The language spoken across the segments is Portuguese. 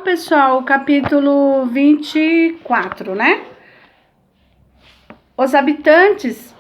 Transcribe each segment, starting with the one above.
pessoal, o capítulo 24, né? Os habitantes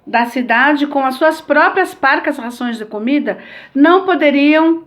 da cidade, com as suas próprias parcas rações de comida, não podiam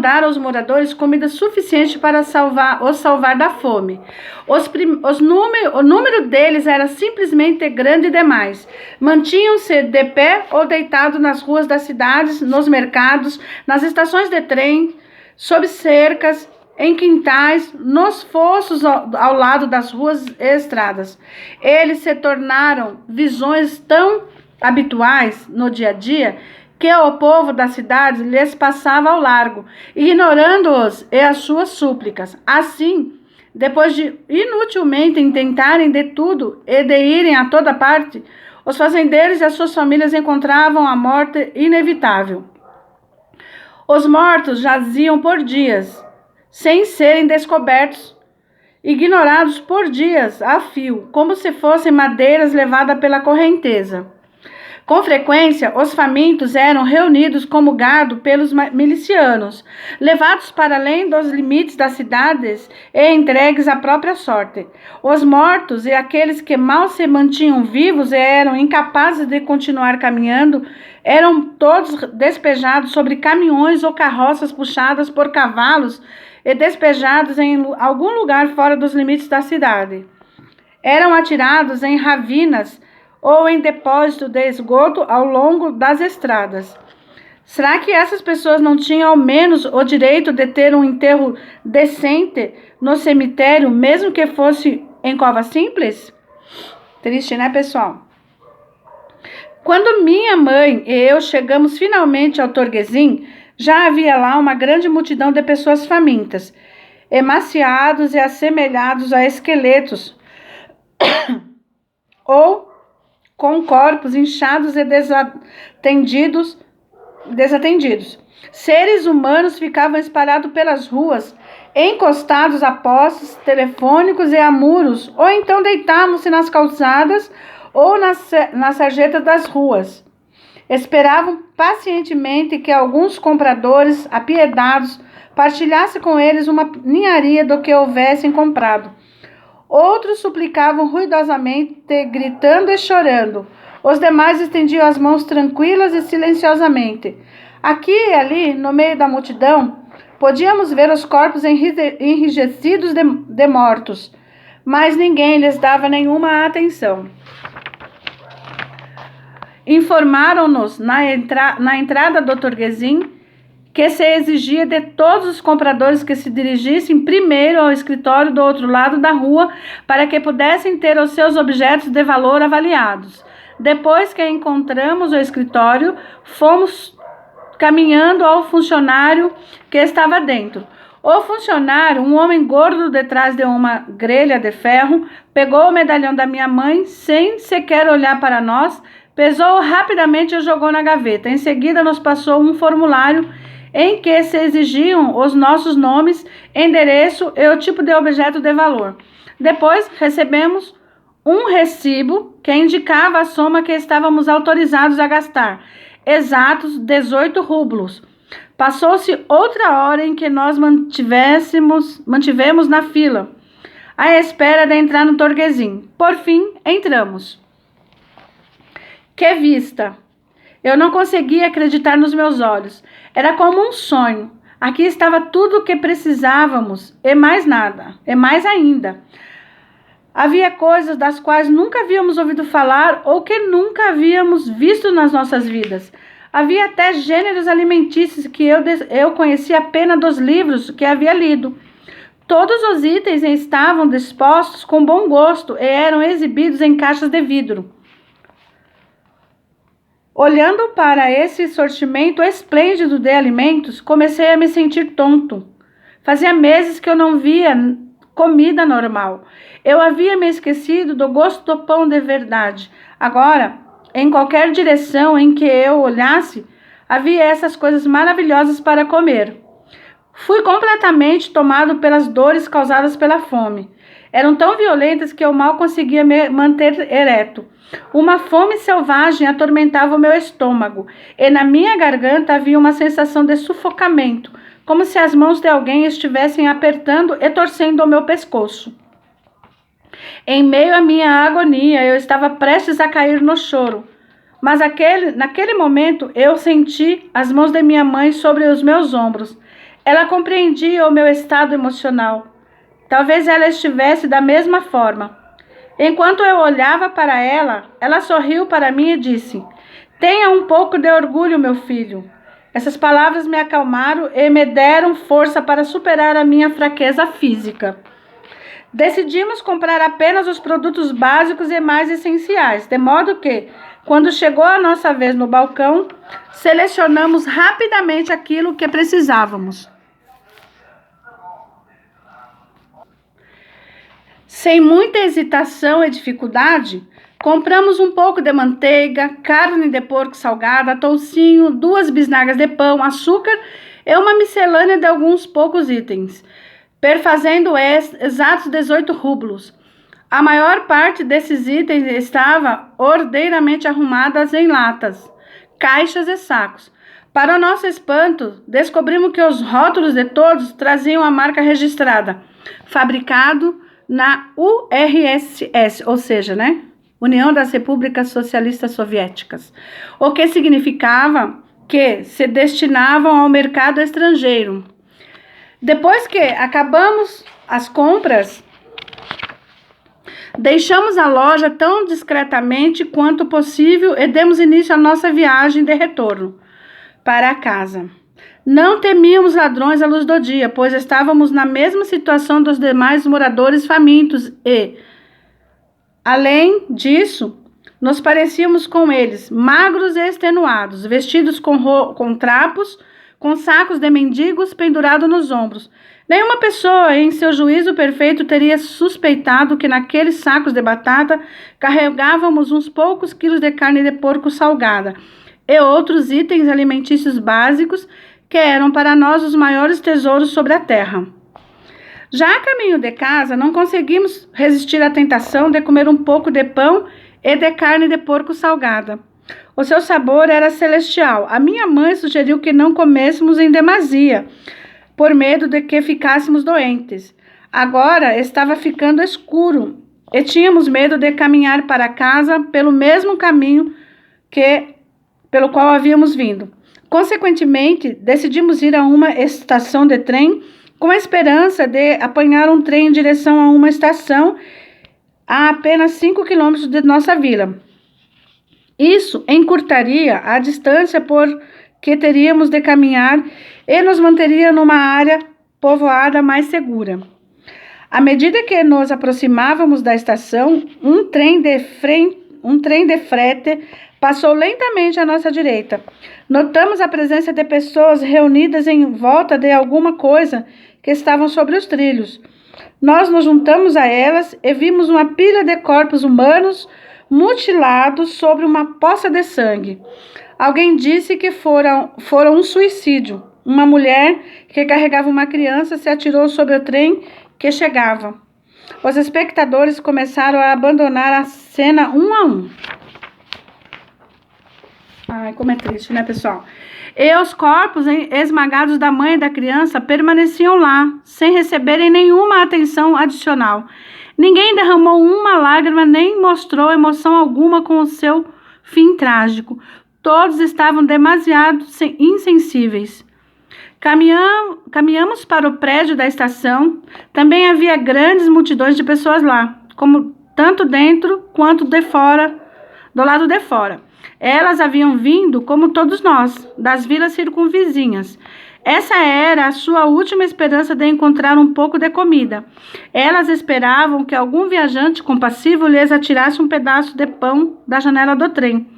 dar aos moradores comida suficiente para os salvar da fome. O número deles era simplesmente grande demais. Mantinham-se de pé ou deitados nas ruas das cidades, nos mercados, nas estações de trem, sob cercas, em quintais, nos fossos ao lado das ruas e estradas. Eles se tornaram visões tão habituais no dia a dia que o povo da cidade lhes passava ao largo, ignorando-os e as suas súplicas. Assim, depois de inutilmente tentarem de tudo e de irem a toda parte, os fazendeiros e as suas famílias encontravam a morte inevitável. Os mortos jaziam por dias, sem serem descobertos, ignorados por dias a fio, como se fossem madeiras levadas pela correnteza. Com frequência, os famintos eram reunidos como gado pelos milicianos, levados para além dos limites das cidades e entregues à própria sorte. Os mortos e aqueles que mal se mantinham vivos e eram incapazes de continuar caminhando, eram todos despejados sobre caminhões ou carroças puxadas por cavalos e despejados em algum lugar fora dos limites da cidade. Eram atirados em ravinas ou em depósito de esgoto ao longo das estradas. Será que essas pessoas não tinham ao menos o direito de ter um enterro decente no cemitério, mesmo que fosse em cova simples? Triste, né, pessoal? Quando minha mãe e eu chegamos finalmente ao Torguesim, já havia lá uma grande multidão de pessoas famintas, emaciados e assemelhados a esqueletos, ou com corpos inchados e desatendidos. Seres humanos ficavam espalhados pelas ruas, encostados a postes telefônicos e a muros, ou então deitavam-se nas calçadas ou nas sarjetas das ruas. Esperavam pacientemente que alguns compradores apiedados partilhassem com eles uma ninharia do que houvessem comprado. Outros suplicavam ruidosamente, gritando e chorando. Os demais estendiam as mãos tranquilas e silenciosamente. Aqui e ali, no meio da multidão, podíamos ver os corpos enrijecidos de mortos, mas ninguém lhes dava nenhuma atenção. Informaram-nos na entrada do Torguesim que se exigia de todos os compradores que se dirigissem primeiro ao escritório do outro lado da rua para que pudessem ter os seus objetos de valor avaliados. Depois que encontramos o escritório, fomos caminhando ao funcionário que estava dentro. O funcionário, um homem gordo detrás de uma grelha de ferro, pegou o medalhão da minha mãe sem sequer olhar para nós, pesou-o rapidamente e o jogou na gaveta. Em seguida, nos passou um formulário em que se exigiam os nossos nomes, endereço e o tipo de objeto de valor. Depois, recebemos um recibo que indicava a soma que estávamos autorizados a gastar, exatos 18 rublos. Passou-se outra hora em que nós mantivemos na fila, à espera de entrar no Torguesim. Por fim, entramos. Que vista! Eu não conseguia acreditar nos meus olhos. Era como um sonho. Aqui estava tudo o que precisávamos e mais nada, e mais ainda. Havia coisas das quais nunca havíamos ouvido falar ou que nunca havíamos visto nas nossas vidas. Havia até gêneros alimentícios que eu conhecia apenas dos livros que havia lido. Todos os itens estavam dispostos com bom gosto e eram exibidos em caixas de vidro. Olhando para esse sortimento esplêndido de alimentos, comecei a me sentir tonto. Fazia meses que eu não via comida normal. Eu havia me esquecido do gosto do pão de verdade. Agora, em qualquer direção em que eu olhasse, havia essas coisas maravilhosas para comer. Fui completamente tomado pelas dores causadas pela fome. Eram tão violentas que eu mal conseguia me manter ereto. Uma fome selvagem atormentava o meu estômago, e na minha garganta havia uma sensação de sufocamento. como se as mãos de alguém estivessem apertando e torcendo o meu pescoço. Em meio à minha agonia, eu estava prestes a cair no choro. Mas naquele momento, eu senti as mãos de minha mãe sobre os meus ombros. Ela compreendia o meu estado emocional. Talvez ela estivesse da mesma forma. Enquanto eu olhava para ela, ela sorriu para mim e disse: "Tenha um pouco de orgulho, meu filho." Essas palavras me acalmaram e me deram força para superar a minha fraqueza física. Decidimos comprar apenas os produtos básicos e mais essenciais, de modo que, quando chegou a nossa vez no balcão, selecionamos rapidamente aquilo que precisávamos. Sem muita hesitação e dificuldade, compramos um pouco de manteiga, carne de porco salgada, toucinho, 2 bisnagas de pão, açúcar e uma miscelânea de alguns poucos itens, perfazendo exatos 18 rublos. A maior parte desses itens estava ordeiramente arrumadas em latas, caixas e sacos. Para o nosso espanto, descobrimos que os rótulos de todos traziam a marca registrada, fabricado na URSS, ou seja, União das Repúblicas Socialistas Soviéticas, o que significava que se destinavam ao mercado estrangeiro. Depois que acabamos as compras, deixamos a loja tão discretamente quanto possível e demos início à nossa viagem de retorno para casa. Não temíamos ladrões à luz do dia, pois estávamos na mesma situação dos demais moradores famintos e, além disso, nos parecíamos com eles, magros e extenuados, vestidos com trapos, com sacos de mendigos pendurados nos ombros. Nenhuma pessoa, em seu juízo perfeito, teria suspeitado que naqueles sacos de batata carregávamos uns poucos quilos de carne de porco salgada e outros itens alimentícios básicos que eram para nós os maiores tesouros sobre a terra. Já a caminho de casa, não conseguimos resistir à tentação de comer um pouco de pão e de carne de porco salgada. O seu sabor era celestial. A minha mãe sugeriu que não comêssemos em demasia, por medo de que ficássemos doentes. Agora estava ficando escuro e tínhamos medo de caminhar para casa pelo mesmo caminho pelo qual havíamos vindo. Consequentemente, decidimos ir a uma estação de trem com a esperança de apanhar um trem em direção a uma estação a apenas 5 quilômetros de nossa vila. Isso encurtaria a distância por que teríamos de caminhar e nos manteria numa área povoada mais segura. À medida que nos aproximávamos da estação, um trem de frete passou lentamente à nossa direita. Notamos a presença de pessoas reunidas em volta de alguma coisa que estavam sobre os trilhos. Nós nos juntamos a elas e vimos uma pilha de corpos humanos mutilados sobre uma poça de sangue. Alguém disse que foram um suicídio. Uma mulher que carregava uma criança se atirou sobre o trem que chegava. Os espectadores começaram a abandonar a cena um a um. Ai, como é triste, pessoal? E os corpos esmagados da mãe e da criança permaneciam lá, sem receberem nenhuma atenção adicional. Ninguém derramou uma lágrima, nem mostrou emoção alguma com o seu fim trágico. Todos estavam demasiado insensíveis. Caminhamos para o prédio da estação. Também havia grandes multidões de pessoas lá, como tanto dentro quanto de fora, do lado de fora. Elas haviam vindo, como todos nós, das vilas circunvizinhas. Essa era a sua última esperança de encontrar um pouco de comida. Elas esperavam que algum viajante compassivo lhes atirasse um pedaço de pão da janela do trem.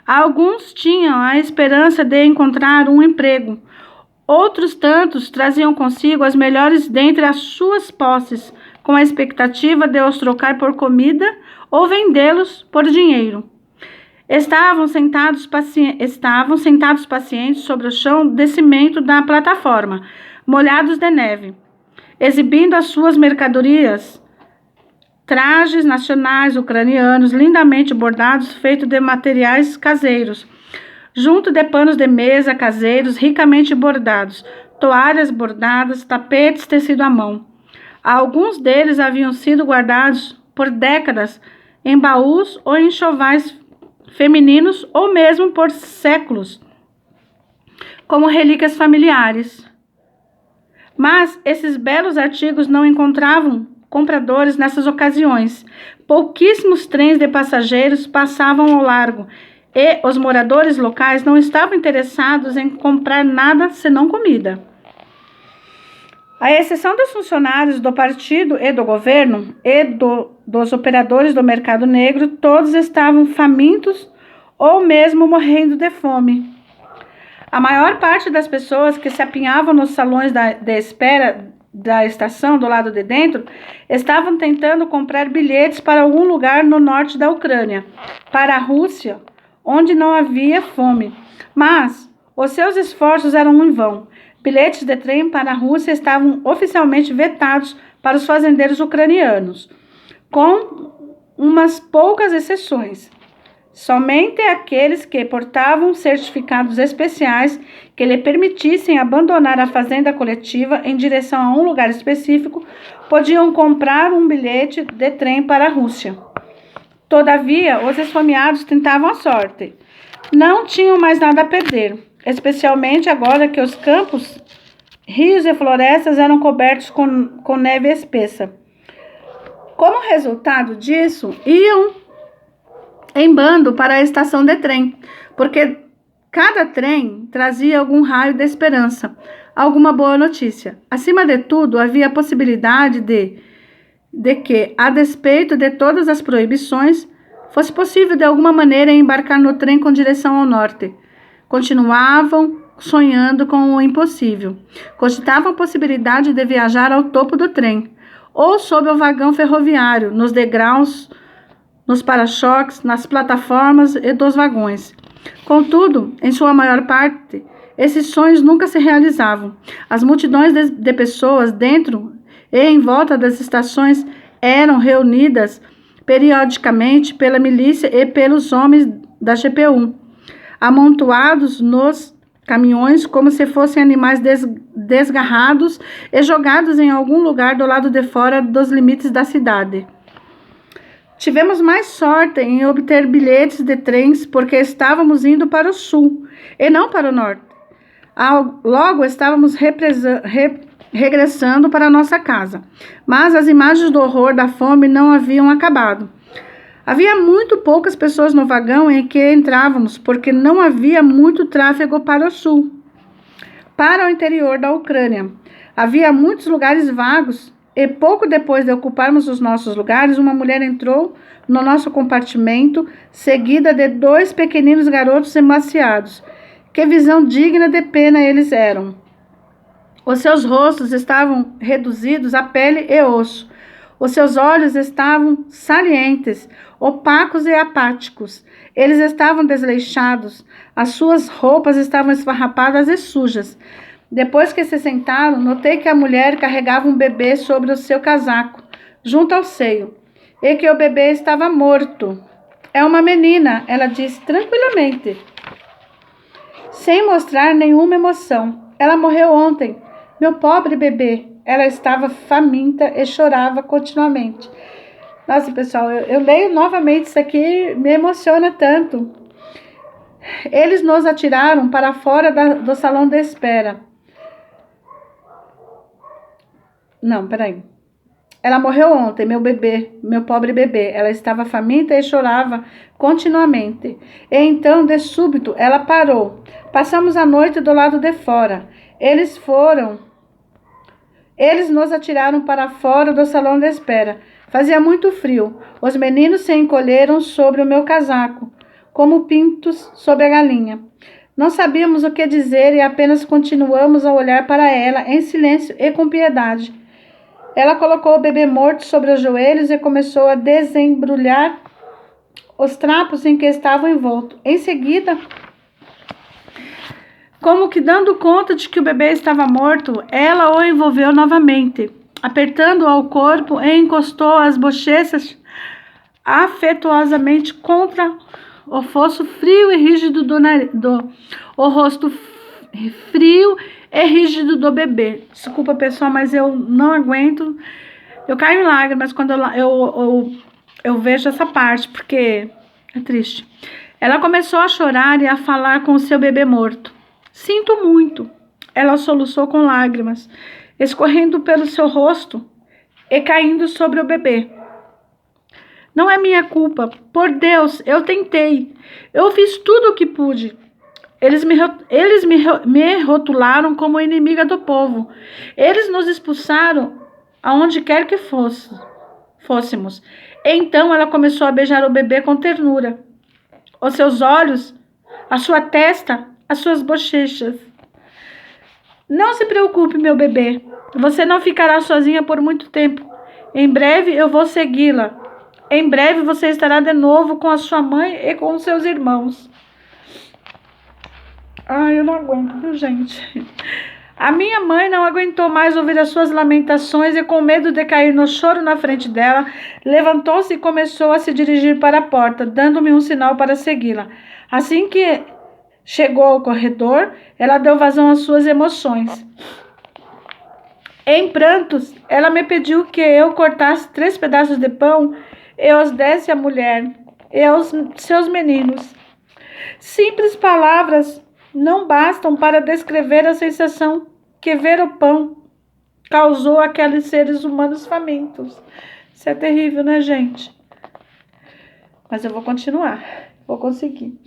Alguns tinham a esperança de encontrar um emprego. Outros tantos traziam consigo as melhores dentre as suas posses, com a expectativa de os trocar por comida ou vendê-los por dinheiro. Estavam sentados pacientes sobre o chão de cimento da plataforma, molhados de neve, exibindo as suas mercadorias, trajes nacionais ucranianos lindamente bordados, feitos de materiais caseiros, junto de panos de mesa caseiros ricamente bordados. toalhas bordadas, tapetes tecido à mão. Alguns deles haviam sido guardados por décadas em baús ou em enxovais femininos ou mesmo por séculos, como relíquias familiares. Mas esses belos artigos não encontravam compradores nessas ocasiões. Pouquíssimos trens de passageiros passavam ao largo e os moradores locais não estavam interessados em comprar nada senão comida. À exceção dos funcionários do partido e do governo e dos operadores do mercado negro, todos estavam famintos ou mesmo morrendo de fome. A maior parte das pessoas que se apinhavam nos salões de espera da estação do lado de dentro estavam tentando comprar bilhetes para algum lugar no norte da Ucrânia, para a Rússia, onde não havia fome. Mas os seus esforços eram em vão. Bilhetes de trem para a Rússia estavam oficialmente vetados para os fazendeiros ucranianos, com umas poucas exceções. Somente aqueles que portavam certificados especiais que lhe permitissem abandonar a fazenda coletiva em direção a um lugar específico podiam comprar um bilhete de trem para a Rússia. Todavia, os esfomeados tentavam a sorte. Não tinham mais nada a perder, especialmente agora que os campos, rios e florestas eram cobertos com neve espessa. Como resultado disso, iam em bando para a estação de trem, porque cada trem trazia algum raio de esperança, alguma boa notícia. Acima de tudo, havia a possibilidade de que, a despeito de todas as proibições, fosse possível de alguma maneira embarcar no trem com direção ao norte. Continuavam sonhando com o impossível. Cogitavam a possibilidade de viajar ao topo do trem, ou sob o vagão ferroviário, nos degraus, nos para-choques, nas plataformas e dos vagões. Contudo, em sua maior parte, esses sonhos nunca se realizavam. As multidões de pessoas dentro e em volta das estações eram reunidas periodicamente pela milícia e pelos homens da GPU, amontoados nos caminhões como se fossem animais desgarrados e jogados em algum lugar do lado de fora dos limites da cidade. Tivemos mais sorte em obter bilhetes de trens porque estávamos indo para o sul e não para o norte. Logo estávamos regressando para nossa casa, mas as imagens do horror da fome não haviam acabado. Havia muito poucas pessoas no vagão em que entrávamos porque não havia muito tráfego para o sul. Para o interior da Ucrânia, havia muitos lugares vagos. E pouco depois de ocuparmos os nossos lugares, uma mulher entrou no nosso compartimento, seguida de 2 pequeninos garotos emaciados. Que visão digna de pena eles eram! Os seus rostos estavam reduzidos a pele e osso. Os seus olhos estavam salientes, opacos e apáticos. Eles estavam desleixados. As suas roupas estavam esfarrapadas e sujas. Depois que se sentaram, notei que a mulher carregava um bebê sobre o seu casaco, junto ao seio, e que o bebê estava morto. É uma menina, ela disse tranquilamente, sem mostrar nenhuma emoção. Ela morreu ontem. Meu pobre bebê. Ela estava faminta e chorava continuamente. Nossa, pessoal, eu leio novamente isso aqui, me emociona tanto. Eles nos atiraram para fora do salão de espera. Não, peraí. Ela morreu ontem, meu bebê, meu pobre bebê. Ela estava faminta e chorava continuamente. E então, de súbito, ela parou. Passamos a noite do lado de fora. Eles nos atiraram para fora do salão de espera. Fazia muito frio. Os meninos se encolheram sobre o meu casaco, como pintos sobre a galinha. Não sabíamos o que dizer e apenas continuamos a olhar para ela em silêncio e com piedade. Ela colocou o bebê morto sobre os joelhos e começou a desembrulhar os trapos em que estavam envoltos. Em seguida, como que dando conta de que o bebê estava morto, ela o envolveu novamente, apertando-o ao corpo e encostou as bochechas afetuosamente contra o fosso frio e rígido o rosto frio e rígido do bebê. Desculpa, pessoal, mas eu não aguento. Eu caio em lágrimas quando eu vejo essa parte, porque é triste. Ela começou a chorar e a falar com o seu bebê morto. Sinto muito. Ela soluçou com lágrimas, escorrendo pelo seu rosto e caindo sobre o bebê. Não é minha culpa. Por Deus, eu tentei. Eu fiz tudo o que pude. Eles me rotularam como inimiga do povo. Eles nos expulsaram aonde quer que fôssemos. Então ela começou a beijar o bebê com ternura. Os seus olhos, a sua testa, as suas bochechas. Não se preocupe, meu bebê. Você não ficará sozinha por muito tempo. Em breve eu vou segui-la. Em breve você estará de novo com a sua mãe e com os seus irmãos. Ai, eu não aguento, viu, gente? A minha mãe não aguentou mais ouvir as suas lamentações e, com medo de cair no choro na frente dela, levantou-se e começou a se dirigir para a porta, dando-me um sinal para segui-la. Assim que chegou ao corredor, ela deu vazão às suas emoções. Em prantos, ela me pediu que eu cortasse 3 pedaços de pão e os desse à mulher e aos seus meninos. Simples palavras não bastam para descrever a sensação que ver o pão causou àqueles seres humanos famintos. Isso é terrível, né, gente? Mas eu vou continuar. Vou conseguir.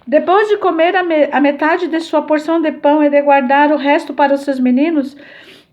Depois de comer a metade de sua porção de pão e de guardar o resto para os seus meninos,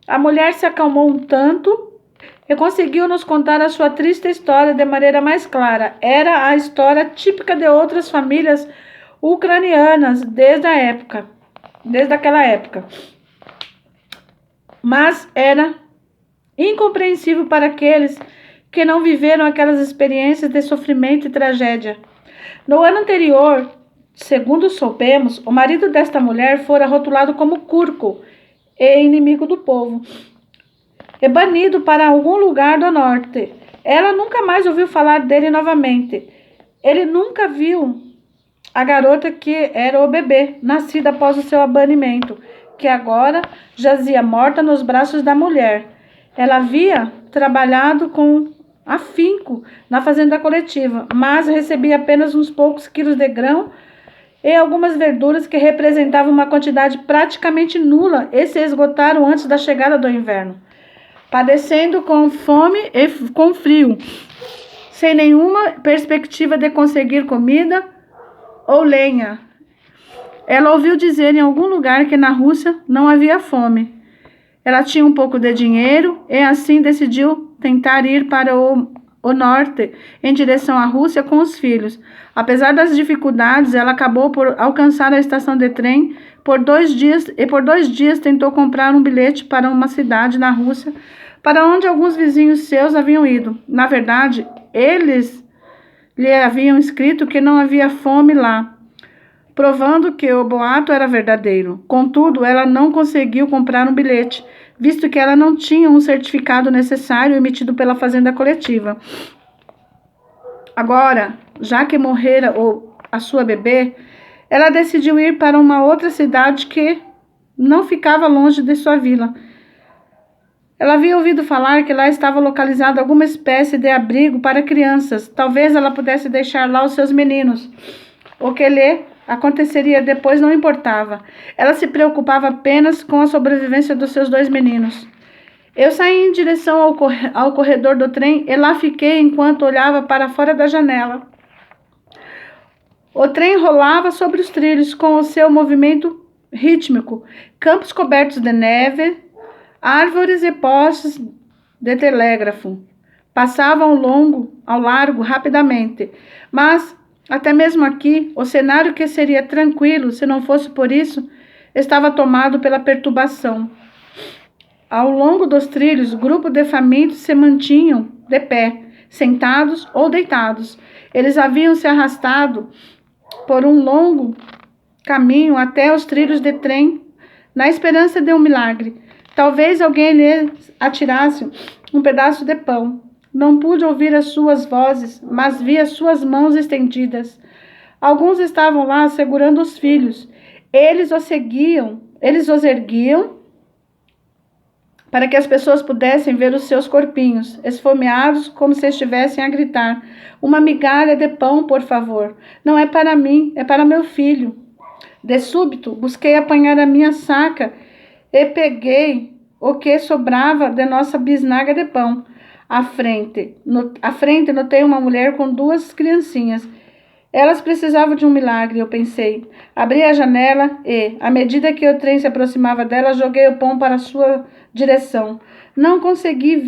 a mulher se acalmou um tanto e conseguiu nos contar a sua triste história de maneira mais clara. Era a história típica de outras famílias ucranianas desde aquela época. Mas era incompreensível para aqueles que não viveram aquelas experiências de sofrimento e tragédia. No ano anterior, segundo soubemos, o marido desta mulher fora rotulado como curco e inimigo do povo, e banido para algum lugar do norte. Ela nunca mais ouviu falar dele novamente. Ele nunca viu a garota que era o bebê, nascida após o seu banimento, que agora jazia morta nos braços da mulher. Ela havia trabalhado com afinco na fazenda coletiva, mas recebia apenas uns poucos quilos de grão e algumas verduras que representavam uma quantidade praticamente nula e se esgotaram antes da chegada do inverno. Padecendo com fome e com frio, sem nenhuma perspectiva de conseguir comida ou lenha. Ela ouviu dizer em algum lugar que na Rússia não havia fome. Ela tinha um pouco de dinheiro e assim decidiu tentar ir para o norte, em direção à Rússia com os filhos. Apesar das dificuldades, ela acabou por alcançar a estação de trem por 2 dias tentou comprar um bilhete para uma cidade na Rússia, para onde alguns vizinhos seus haviam ido. Na verdade, eles lhe haviam escrito que não havia fome lá, provando que o boato era verdadeiro. Contudo, ela não conseguiu comprar um bilhete, visto que ela não tinha um certificado necessário emitido pela fazenda coletiva. Agora, já que morrera a sua bebê, ela decidiu ir para uma outra cidade que não ficava longe de sua vila. Ela havia ouvido falar que lá estava localizado alguma espécie de abrigo para crianças. Talvez ela pudesse deixar lá os seus meninos. O que lhe aconteceria depois não importava. Ela se preocupava apenas com a sobrevivência dos seus 2 meninos. Eu saí em direção ao corredor do trem e lá fiquei enquanto olhava para fora da janela. O trem rolava sobre os trilhos com o seu movimento rítmico, campos cobertos de neve, árvores e postes de telégrafo passavam ao largo rapidamente, mas até mesmo aqui, o cenário que seria tranquilo se não fosse por isso, estava tomado pela perturbação. Ao longo dos trilhos, grupos de famintos se mantinham de pé, sentados ou deitados. Eles haviam se arrastado por um longo caminho até os trilhos de trem, na esperança de um milagre. Talvez alguém lhes atirasse um pedaço de pão. Não pude ouvir as suas vozes, mas vi as suas mãos estendidas. Alguns estavam lá segurando os filhos, Eles os erguiam para que as pessoas pudessem ver os seus corpinhos, esfomeados como se estivessem a gritar: uma migalha de pão, por favor. Não é para mim, é para meu filho. De súbito, busquei apanhar a minha saca e peguei o que sobrava de nossa bisnaga de pão. À frente, notei uma mulher com 2 criancinhas. Elas precisavam de um milagre, eu pensei. Abri a janela e, à medida que o trem se aproximava dela, joguei o pão para sua direção. Não consegui